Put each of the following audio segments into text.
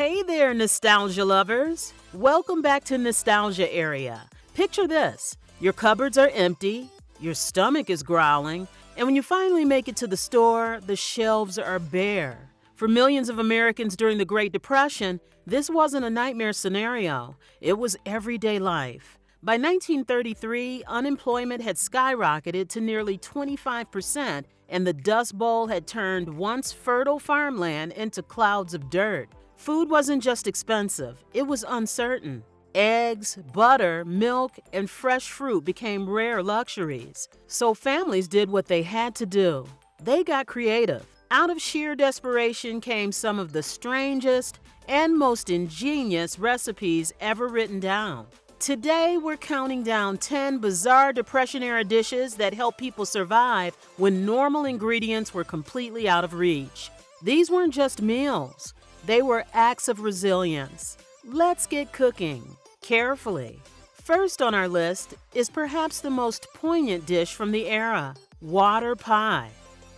Hey there, nostalgia lovers! Welcome back to Nostalgia Area. Picture this. Your cupboards are empty, your stomach is growling, and when you finally make it to the store, the shelves are bare. For millions of Americans during the Great Depression, this wasn't a nightmare scenario. It was everyday life. By 1933, unemployment had skyrocketed to nearly 25%, and the Dust Bowl had turned once fertile farmland into clouds of dirt. Food wasn't just expensive, it was uncertain. Eggs, butter, milk, and fresh fruit became rare luxuries. So families did what they had to do. They got creative. Out of sheer desperation came some of the strangest and most ingenious recipes ever written down. Today, we're counting down 10 bizarre Depression-era dishes that helped people survive when normal ingredients were completely out of reach. These weren't just meals. They were acts of resilience. Let's get cooking, carefully. First on our list is perhaps the most poignant dish from the era, water pie.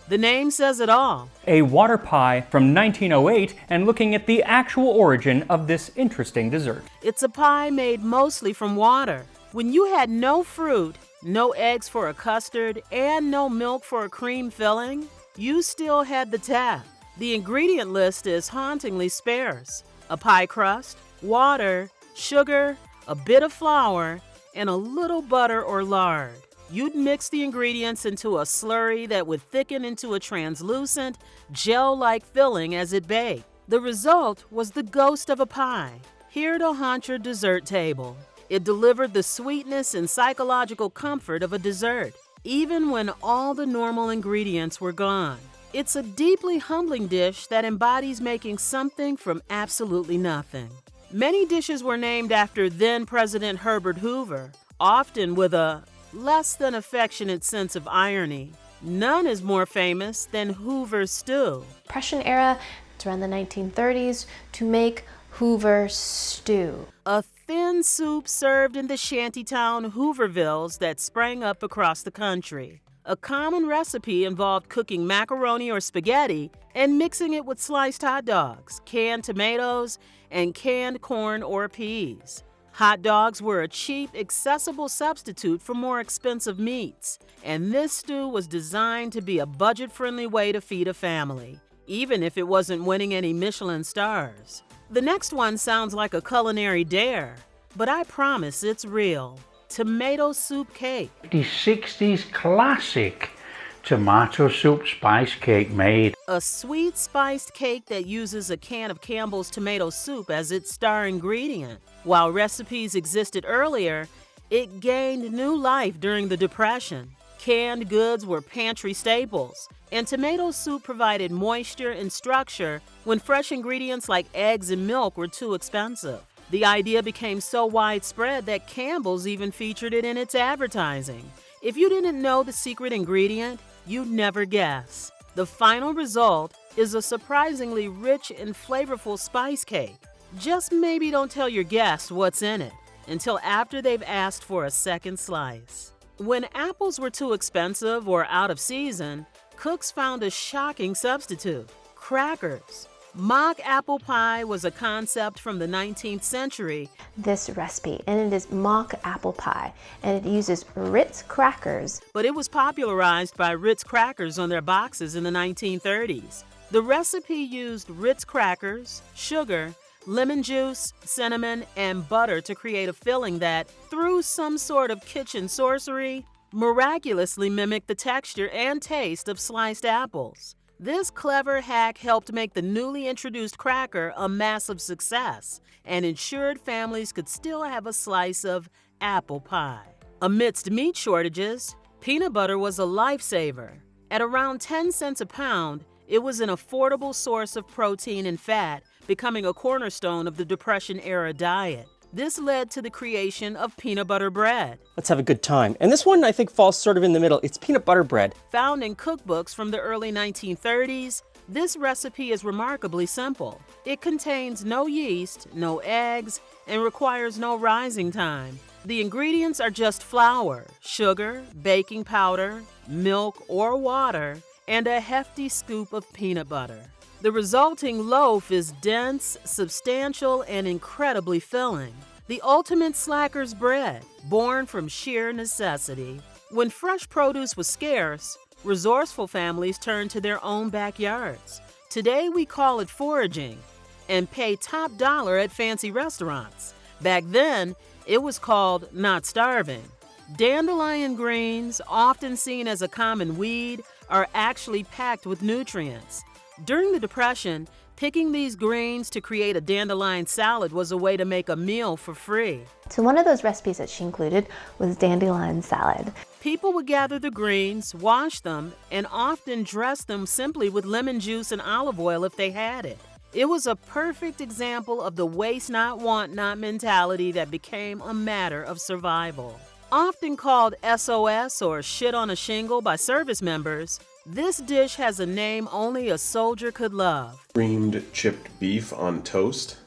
The name says it all. A water pie from 1908 and looking at the actual origin of this interesting dessert. It's a pie made mostly from water. When you had no fruit, no eggs for a custard, and no milk for a cream filling, you still had the tap. The ingredient list is hauntingly sparse. A pie crust, water, sugar, a bit of flour, and a little butter or lard. You'd mix the ingredients into a slurry that would thicken into a translucent, gel-like filling as it baked. The result was the ghost of a pie, here to haunt your dessert table. It delivered the sweetness and psychological comfort of a dessert, even when all the normal ingredients were gone. It's a deeply humbling dish that embodies making something from absolutely nothing. Many dishes were named after then-President Herbert Hoover, often with a less than affectionate sense of irony. None is more famous than Hoover Stew. Depression era, it's around the 1930s, to make Hoover Stew. A thin soup served in the shantytown Hoovervilles that sprang up across the country. A common recipe involved cooking macaroni or spaghetti and mixing it with sliced hot dogs, canned tomatoes, and canned corn or peas. Hot dogs were a cheap, accessible substitute for more expensive meats, and this stew was designed to be a budget-friendly way to feed a family, even if it wasn't winning any Michelin stars. The next one sounds like a culinary dare, but I promise it's real. Tomato soup cake. The 60s classic tomato soup spice cake made. A sweet spiced cake that uses a can of Campbell's tomato soup as its star ingredient. While recipes existed earlier, it gained new life during the Depression. Canned goods were pantry staples, and tomato soup provided moisture and structure when fresh ingredients like eggs and milk were too expensive. The idea became so widespread that Campbell's even featured it in its advertising. If you didn't know the secret ingredient, you'd never guess. The final result is a surprisingly rich and flavorful spice cake. Just maybe don't tell your guests what's in it until after they've asked for a second slice. When apples were too expensive or out of season, cooks found a shocking substitute: crackers. Mock apple pie was a concept from the 19th century. This recipe, and it is mock apple pie, and it uses Ritz crackers. But it was popularized by Ritz crackers on their boxes in the 1930s. The recipe used Ritz crackers, sugar, lemon juice, cinnamon, and butter to create a filling that, through some sort of kitchen sorcery, miraculously mimicked the texture and taste of sliced apples. This clever hack helped make the newly introduced cracker a massive success and ensured families could still have a slice of apple pie. Amidst meat shortages, peanut butter was a lifesaver. At around 10 cents a pound, it was an affordable source of protein and fat, becoming a cornerstone of the Depression-era diet. This led to the creation of peanut butter bread. Let's have a good time. And this one, I think, falls sort of in the middle. It's peanut butter bread. Found in cookbooks from the early 1930s, this recipe is remarkably simple. It contains no yeast, no eggs, and requires no rising time. The ingredients are just flour, sugar, baking powder, milk or water, and a hefty scoop of peanut butter. The resulting loaf is dense, substantial, and incredibly filling. The ultimate slacker's bread, born from sheer necessity. When fresh produce was scarce, resourceful families turned to their own backyards. Today we call it foraging and pay top dollar at fancy restaurants. Back then, it was called not starving. Dandelion greens, often seen as a common weed, are actually packed with nutrients. During the Depression, picking these greens to create a dandelion salad was a way to make a meal for free. So one of those recipes that she included was dandelion salad. People would gather the greens, wash them, and often dress them simply with lemon juice and olive oil if they had it. It was a perfect example of the waste not, want not mentality that became a matter of survival. Often called S.O.S or shit on a shingle by service members, this dish has a name only a soldier could love. Creamed chipped beef on toast,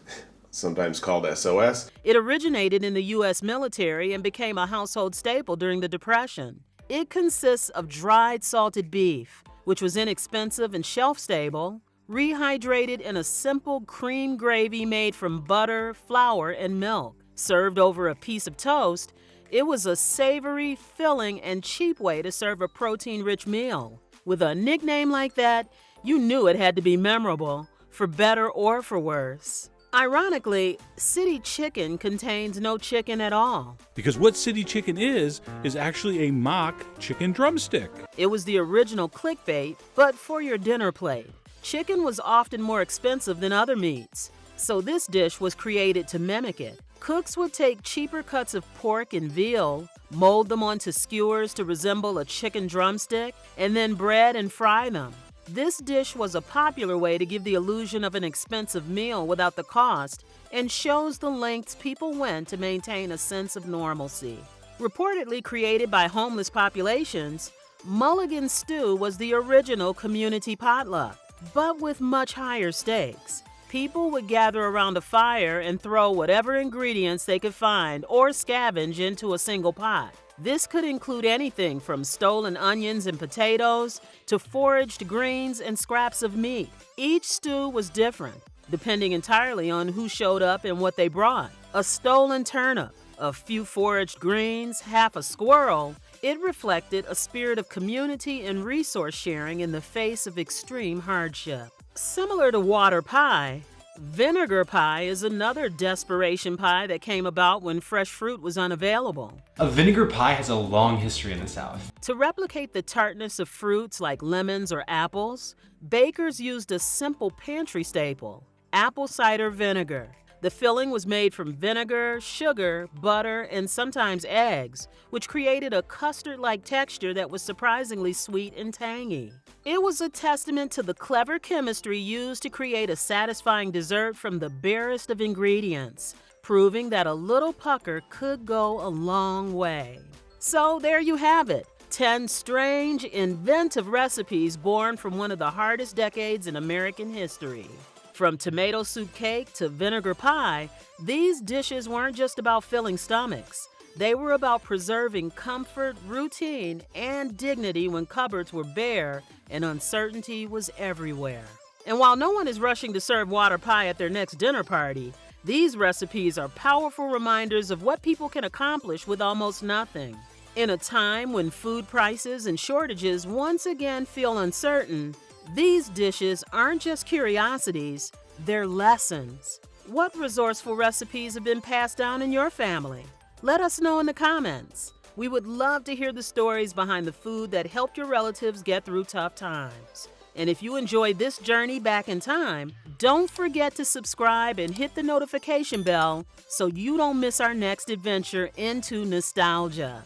sometimes called S.O.S. It originated in the U.S. military and became a household staple during the Depression. It consists of dried salted beef, which was inexpensive and shelf-stable, rehydrated in a simple cream gravy made from butter, flour, and milk. Served over a piece of toast, it was a savory, filling, and cheap way to serve a protein-rich meal. With a nickname like that, you knew it had to be memorable, for better or for worse. Ironically, city chicken contains no chicken at all. Because what city chicken is actually a mock chicken drumstick. It was the original clickbait, but for your dinner plate. Chicken was often more expensive than other meats, so this dish was created to mimic it. Cooks would take cheaper cuts of pork and veal, mold them onto skewers to resemble a chicken drumstick, and then bread and fry them. This dish was a popular way to give the illusion of an expensive meal without the cost and shows the lengths people went to maintain a sense of normalcy. Reportedly created by homeless populations, Mulligan Stew was the original community potluck, but with much higher stakes. People would gather around a fire and throw whatever ingredients they could find or scavenge into a single pot. This could include anything from stolen onions and potatoes to foraged greens and scraps of meat. Each stew was different, depending entirely on who showed up and what they brought. A stolen turnip, a few foraged greens, half a squirrel. It reflected a spirit of community and resource sharing in the face of extreme hardship. Similar to water pie, vinegar pie is another desperation pie that came about when fresh fruit was unavailable. A vinegar pie has a long history in the South. To replicate the tartness of fruits like lemons or apples, bakers used a simple pantry staple, apple cider vinegar. The filling was made from vinegar, sugar, butter, and sometimes eggs, which created a custard-like texture that was surprisingly sweet and tangy. It was a testament to the clever chemistry used to create a satisfying dessert from the barest of ingredients, proving that a little pucker could go a long way. So there you have it, 10 strange, inventive recipes born from one of the hardest decades in American history. From tomato soup cake to vinegar pie, these dishes weren't just about filling stomachs. They were about preserving comfort, routine, and dignity when cupboards were bare and uncertainty was everywhere. And while no one is rushing to serve water pie at their next dinner party, these recipes are powerful reminders of what people can accomplish with almost nothing. In a time when food prices and shortages once again feel uncertain, these dishes aren't just curiosities, they're lessons. What resourceful recipes have been passed down in your family? Let us know in the comments. We would love to hear the stories behind the food that helped your relatives get through tough times. And if you enjoyed this journey back in time, don't forget to subscribe and hit the notification bell so you don't miss our next adventure into nostalgia.